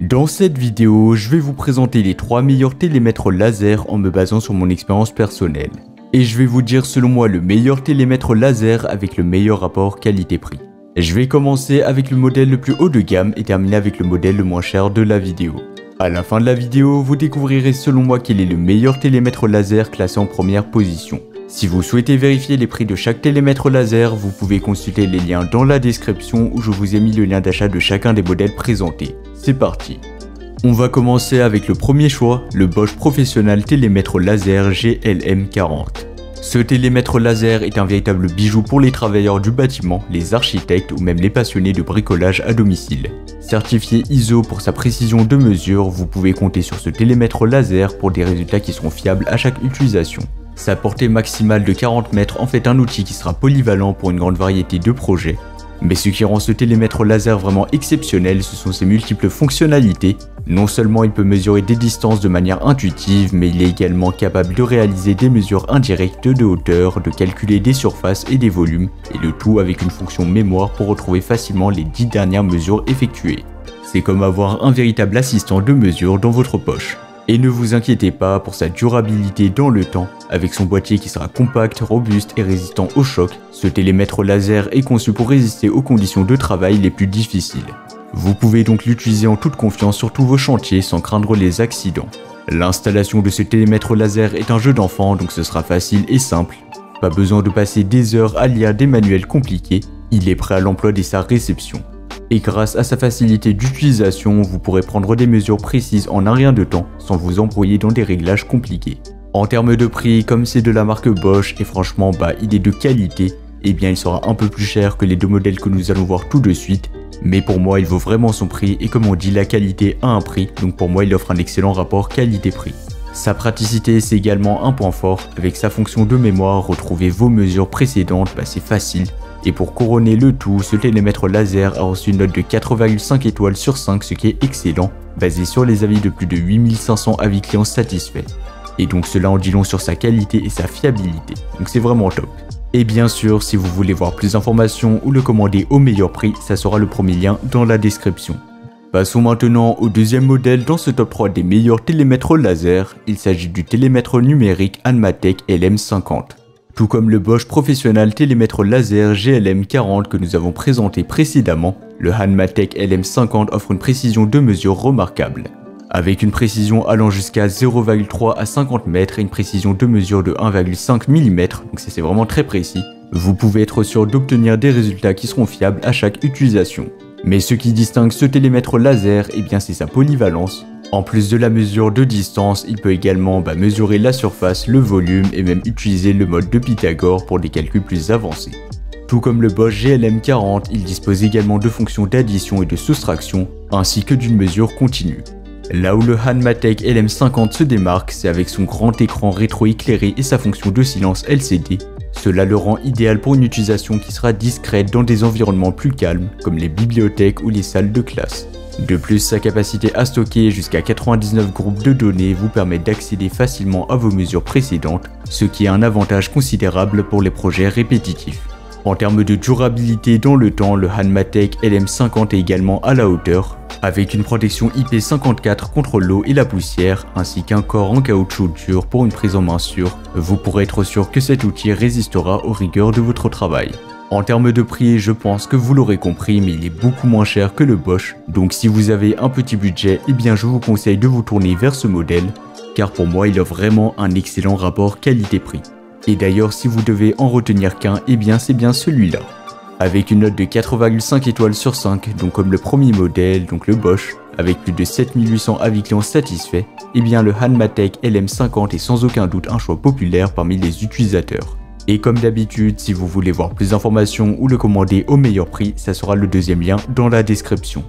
Dans cette vidéo, je vais vous présenter les 3 meilleurs télémètres laser en me basant sur mon expérience personnelle. Et je vais vous dire selon moi le meilleur télémètre laser avec le meilleur rapport qualité-prix. Je vais commencer avec le modèle le plus haut de gamme et terminer avec le modèle le moins cher de la vidéo. À la fin de la vidéo, vous découvrirez selon moi quel est le meilleur télémètre laser classé en première position. Si vous souhaitez vérifier les prix de chaque télémètre laser, vous pouvez consulter les liens dans la description où je vous ai mis le lien d'achat de chacun des modèles présentés. C'est parti. On va commencer avec le premier choix, le Bosch Professional Télémètre Laser GLM40. Ce télémètre laser est un véritable bijou pour les travailleurs du bâtiment, les architectes ou même les passionnés de bricolage à domicile. Certifié ISO pour sa précision de mesure, vous pouvez compter sur ce télémètre laser pour des résultats qui seront fiables à chaque utilisation. Sa portée maximale de 40 mètres en fait un outil qui sera polyvalent pour une grande variété de projets. Mais ce qui rend ce télémètre laser vraiment exceptionnel, ce sont ses multiples fonctionnalités. Non seulement il peut mesurer des distances de manière intuitive, mais il est également capable de réaliser des mesures indirectes de hauteur, de calculer des surfaces et des volumes, et le tout avec une fonction mémoire pour retrouver facilement les 10 dernières mesures effectuées. C'est comme avoir un véritable assistant de mesure dans votre poche. Et ne vous inquiétez pas pour sa durabilité dans le temps, avec son boîtier qui sera compact, robuste et résistant au choc, ce télémètre laser est conçu pour résister aux conditions de travail les plus difficiles. Vous pouvez donc l'utiliser en toute confiance sur tous vos chantiers sans craindre les accidents. L'installation de ce télémètre laser est un jeu d'enfant, donc ce sera facile et simple. Pas besoin de passer des heures à lire des manuels compliqués, il est prêt à l'emploi dès sa réception. Et grâce à sa facilité d'utilisation, vous pourrez prendre des mesures précises en un rien de temps sans vous embrouiller dans des réglages compliqués. En termes de prix, comme c'est de la marque Bosch et franchement il est de qualité, eh bien il sera un peu plus cher que les deux modèles que nous allons voir tout de suite, mais pour moi il vaut vraiment son prix et comme on dit la qualité a un prix, donc pour moi il offre un excellent rapport qualité-prix. Sa praticité c'est également un point fort, avec sa fonction de mémoire, retrouver vos mesures précédentes, c'est facile. Et pour couronner le tout, ce télémètre laser a reçu une note de 4,5 étoiles sur 5, ce qui est excellent, basé sur les avis de plus de 8500 avis clients satisfaits. Et donc cela en dit long sur sa qualité et sa fiabilité, donc c'est vraiment top. Et bien sûr, si vous voulez voir plus d'informations ou le commander au meilleur prix, ça sera le premier lien dans la description. Passons maintenant au deuxième modèle dans ce top 3 des meilleurs télémètres laser, il s'agit du télémètre numérique Hanmatech LM50. Tout comme le Bosch Professional Télémètre Laser GLM40 que nous avons présenté précédemment, le Hanmatech LM50 offre une précision de mesure remarquable. Avec une précision allant jusqu'à 0,3 à 50 mètres et une précision de mesure de 1,5 mm, donc c'est vraiment très précis, vous pouvez être sûr d'obtenir des résultats qui seront fiables à chaque utilisation. Mais ce qui distingue ce télémètre laser, c'est sa polyvalence. En plus de la mesure de distance, il peut également mesurer la surface, le volume et même utiliser le mode de Pythagore pour des calculs plus avancés. Tout comme le Bosch GLM40, il dispose également de fonctions d'addition et de soustraction, ainsi que d'une mesure continue. Là où le Hanmatech LM50 se démarque, c'est avec son grand écran rétro-éclairé et sa fonction de silence LCD. Cela le rend idéal pour une utilisation qui sera discrète dans des environnements plus calmes, comme les bibliothèques ou les salles de classe. De plus, sa capacité à stocker jusqu'à 99 groupes de données vous permet d'accéder facilement à vos mesures précédentes, ce qui est un avantage considérable pour les projets répétitifs. En termes de durabilité dans le temps, le Hanmatech LM50 est également à la hauteur, avec une protection IP54 contre l'eau et la poussière, ainsi qu'un corps en caoutchouc dur pour une prise en main sûre. Vous pourrez être sûr que cet outil résistera aux rigueurs de votre travail. En termes de prix, je pense que vous l'aurez compris, mais il est beaucoup moins cher que le Bosch. Donc si vous avez un petit budget, je vous conseille de vous tourner vers ce modèle, car pour moi il offre vraiment un excellent rapport qualité-prix. Et d'ailleurs, si vous devez en retenir qu'un, c'est bien celui-là. Avec une note de 4,5 étoiles sur 5, donc comme le premier modèle, donc le Bosch, avec plus de 7800 avis clients satisfaits, le Hanmatech LM50 est sans aucun doute un choix populaire parmi les utilisateurs. Et comme d'habitude, si vous voulez voir plus d'informations ou le commander au meilleur prix, ça sera le deuxième lien dans la description.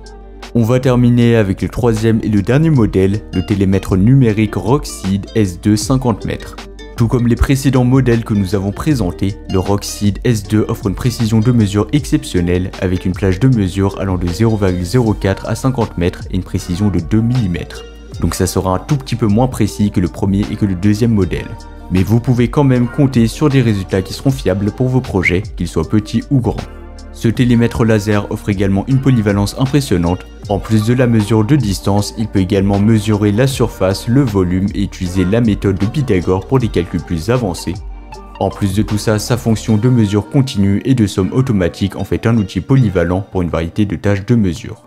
On va terminer avec le troisième et le dernier modèle, le télémètre numérique Rockseed S2 50 mètres. Tout comme les précédents modèles que nous avons présentés, le Rockseed S2 offre une précision de mesure exceptionnelle avec une plage de mesure allant de 0,04 à 50 mètres et une précision de 2 mm. Donc ça sera un tout petit peu moins précis que le premier et que le deuxième modèle. Mais vous pouvez quand même compter sur des résultats qui seront fiables pour vos projets, qu'ils soient petits ou grands. Ce télémètre laser offre également une polyvalence impressionnante. En plus de la mesure de distance, il peut également mesurer la surface, le volume et utiliser la méthode de Pythagore pour des calculs plus avancés. En plus de tout ça, sa fonction de mesure continue et de somme automatique en fait un outil polyvalent pour une variété de tâches de mesure.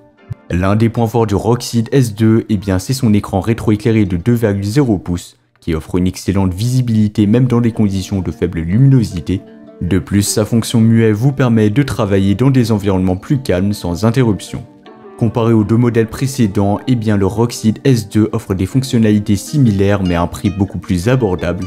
L'un des points forts du Roxeed S2, c'est son écran rétroéclairé de 2,0 pouces, qui offre une excellente visibilité même dans des conditions de faible luminosité. De plus, sa fonction muet vous permet de travailler dans des environnements plus calmes sans interruption. Comparé aux deux modèles précédents, le Roxeed S2 offre des fonctionnalités similaires mais à un prix beaucoup plus abordable.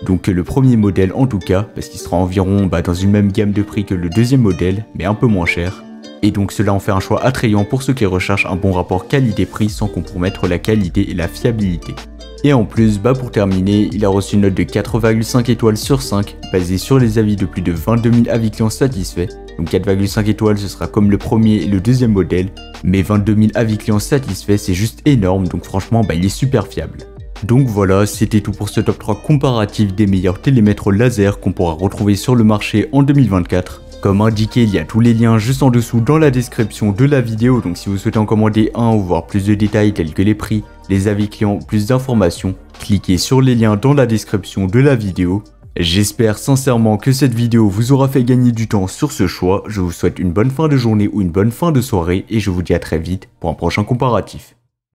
Donc le premier modèle en tout cas, parce qu'il sera environ dans une même gamme de prix que le deuxième modèle, mais un peu moins cher. Et donc cela en fait un choix attrayant pour ceux qui recherchent un bon rapport qualité-prix sans compromettre la qualité et la fiabilité. Et en plus, pour terminer, il a reçu une note de 4,5 étoiles sur 5, basée sur les avis de plus de 22 000 avis clients satisfaits. Donc 4,5 étoiles, ce sera comme le premier et le deuxième modèle, mais 22 000 avis clients satisfaits, c'est juste énorme, donc franchement, il est super fiable. Donc voilà, c'était tout pour ce top 3 comparatif des meilleurs télémètres laser qu'on pourra retrouver sur le marché en 2024. Comme indiqué, il y a tous les liens juste en dessous dans la description de la vidéo, donc si vous souhaitez en commander un ou voir plus de détails tels que les prix, les avis clients, plus d'informations, cliquez sur les liens dans la description de la vidéo. J'espère sincèrement que cette vidéo vous aura fait gagner du temps sur ce choix. Je vous souhaite une bonne fin de journée ou une bonne fin de soirée et je vous dis à très vite pour un prochain comparatif.